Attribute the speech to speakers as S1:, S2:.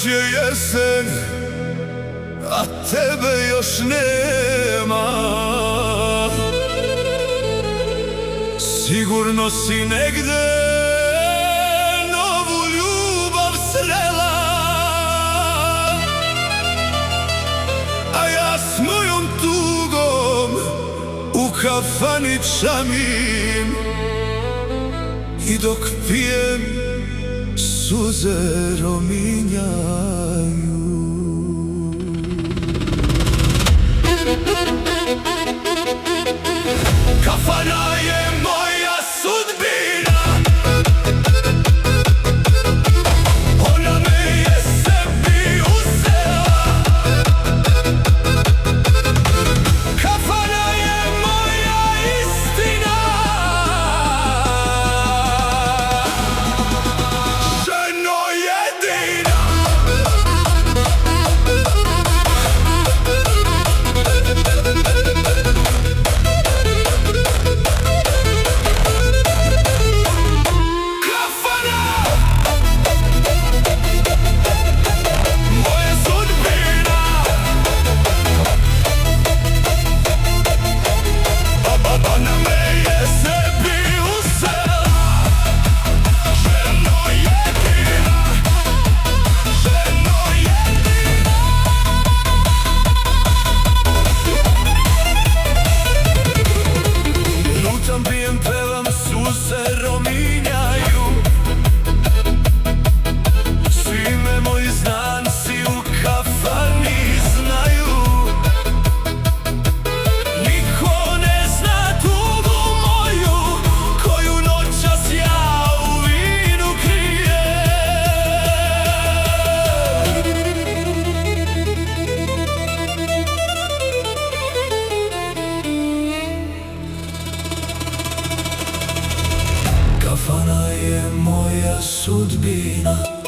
S1: je jesen, a tebe još nema. Sigurno si negde novu ljubav srela, a ja s mojom tugom u kafani čamim, i dok pijem suze rominjaju. Kafana je moja sudbina, ona me je sebi uzela. Kafana je moja istina, ženo jedina. Pevam, suze rominjaju, svi me moji znanci u kafani znaju. Niko ne zna tugu moju, koju noćas ja u vinu krijem. Kafana je moja sudbina.